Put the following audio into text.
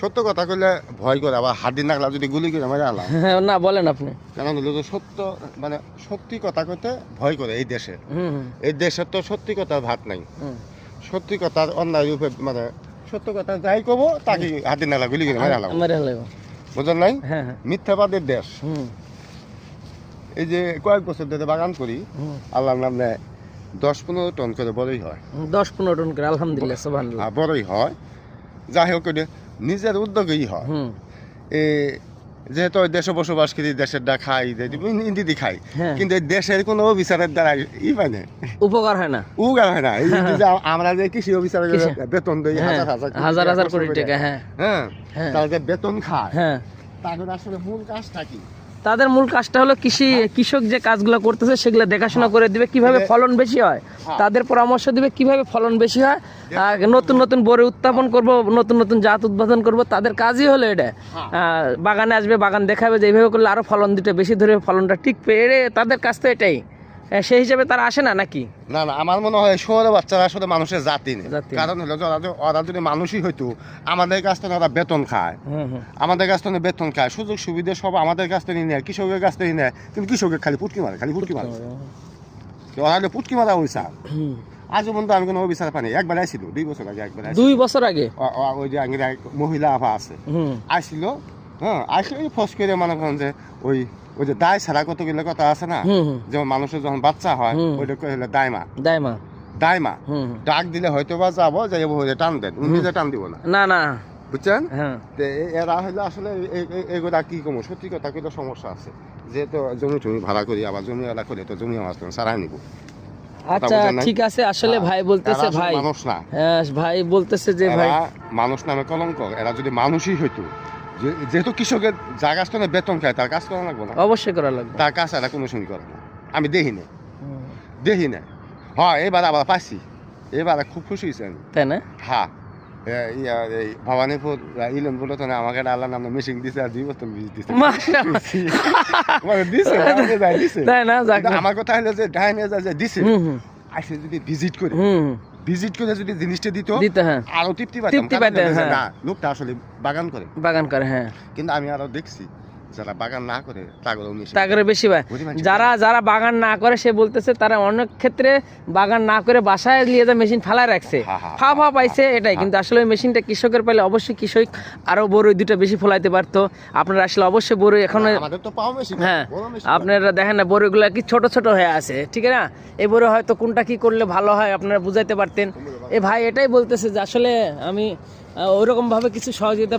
সত্য কথা কইলে ভয় করে, আবার হাড্ডি নাগলা যদি গুলি করে মারা আলাম। হ্যাঁ, না বলেন আপনি। কারণ হলো যে সত্য মানে সত্যি কথা কইতে ভয় করে এই দেশে। হুম এই দেশের তো সত্যি কথার ভাত নাই। হুম। সত্যি কথার অন্যায় রূপে মানে সত্য কথা যাই কব তাকে হাড্ডি নাগলা গুলি করে মারা আলাম। মেরে হলো। বুঝলেন নাই? হ্যাঁ হ্যাঁ। মিথ্যাবাদের দেশ। হুম এই যে কয়েক বছর ধরে বাগান করি, হুম। আল্লাহর নামে 10-15 টন করে বড়ই হয়। 10-15 টন করে আলহামদুলিল্লাহ সুবহানাল্লাহ। বড়ই হয়, যাই হোক ওটা নিজের উদ্যোগেই হয়। হুম যেহেতু ওই দেশে বসবাস করি, দেশের ডা খাই, ইন্দিদি খাই, হ্যাঁ। কিন্তু এই দেশের কোনো অফিসারের দ্বারা পায় না, উপকার হয় না। উগার হয় না। এই যে আমরা যে কৃষি অফিসারের কৃষি। বেতন দিই হ্যাঁ, হাজার হাজার কোটি টাকা। হ্যাঁ হ্যাঁ, হ্যাঁ। তারা যে বেতন খায়, হ্যাঁ, তাদের আসলে মূল কাজটা কি? তাদের মূল কাজটা হলো কৃষক যে কাজগুলো করতেছে সেগুলো দেখাশোনা করে দিবে, কিভাবে ফলন বেশি হয় তাদের পরামর্শ দিবে, কিভাবে ফলন বেশি হয়, আর নতুন নতুন বড়ি উত্থাপন করব, নতুন নতুন জাত উদ্বোধন করব। তাদের কাজই হলো এটা। বাগানে আসবে, বাগান দেখাবে যে এইভাবে করলে আরো ফলন দিতে বেশি ধরে ফলনটা টিকবে, তাদের কাজ তো এটাই। সেই হিসাবে তারা আসে না নাকি? না না, আমার মনে হয় শহরে বাচ্চারা আসলে মানুষের জাতি নেই। জাতি নেই। কারণ হলো যে ওরা যদি মানুষই হইতো, আমাদের কাছ থেকে ওরা বেতন খায়, হুম হুম। আমাদের কাছ থেকে বেতন খায়, সুযোগ সুবিধা সব আমাদের কাছ থেকে নেয়, কৃষকের কাছ থেকে নেয়, কিন্তু কৃষকের খালি পুটকি মারে, খালি পুটকি মারে। ওরা হলো পুটকি মারা অভিশাপ। হুম। আজও পর্যন্ত আমি কোনো অভিশাপ পাইনি। একবার আসছিল 2 বছর আগে, একবার 2 বছর আগে। ওই যে আগে মহিলা আভা আছে, হুম আসছিল। হ্যাঁ, আসলে ফস করে মনে করেন যে ওই ওই যে দায় ছাড়া কতগুলো কথা আছে না, হুম হুম। যেমন মানুষের যখন বাচ্চা হয় ওইটা হলো দায়মা, দাইমা। দায়মা। হুম। ডাক দিলে হয়তো বা যাবো, যাই টান দেন, নিজে টান দিব না, না না। বুঝছেন? হ্যাঁ। এরা হইলে আসলে এগুলা কি কম, সত্যি কথা কইলে সমস্যা আছে। যেহেতু জমি টমি ভাড়া করি, আবার জমিওয়ালা করে তো জমি আমার সারাই নিব। আচ্ছা ঠিক আছে, আসলে ভাই বলতেছে, ভাই মানুষ না, ভাই বলতেছে যে ভাই মানুষ নামে কলঙ্ক। এরা যদি মানুষই হইতো, যেহেতু কৃষকের জায়গা স্থলে বেতন খায়, তার কাজ করা লাগবে না? অবশ্যই করা লাগবে। তার কাজ এরা কোনো সময় করে না, আমি দেখি না, দেখি না। হ্যাঁ, এবার আবার পাইছি, এবার খুব খুশি হয়েছে আমি, তাই না? হ্যাঁ। এই ভবানীপুর ইলেন বলে তো না, আমাকে আল্লাহ নামে মেশিন দিছে, আর 2 বছর বীজ দিছে। তাই না? আমার কথা হলো যে ডাইনে যে দিছে, আসলে যদি ভিজিট করে, ভিজিট করে যদি জিনিসটা দিত, হ্যাঁ, আরো তৃপ্তি তৃপ্তি পাইতাম। পাইতেন, হ্যাঁ। না, লোকটা আসলে বাগান করে, বাগান করে, হ্যাঁ। কিন্তু আমি আরো দেখছি যারা বাগান না করে তাগরে বেশি ভাই। যারা বাগান না করে, সে বলতেছে তারা অনেক ক্ষেত্রে বাগান না করে বাসায় নিয়ে যা মেশিন ফালায় রাখছে, ফা পাইছে এটাই। কিন্তু আসলে ওই মেশিনটা কৃষকের পাইলে অবশ্যই কৃষক আরো বড় 2টা বেশি ফলাইতে পারতো। আপনারা আসলে অবশ্যই বড় এখন, হ্যাঁ আপনারা দেখেন না বড়গুলা কি ছোট ছোট হয়ে আছে, ঠিক না? এই বড় হয়তো কোনটা কি করলে ভালো হয় আপনারা বুঝাইতে পারতেন। এ ভাই এটাই বলতেছে যে আসলে আমি ওইরকম ভাবে কিছু সহযোগিতা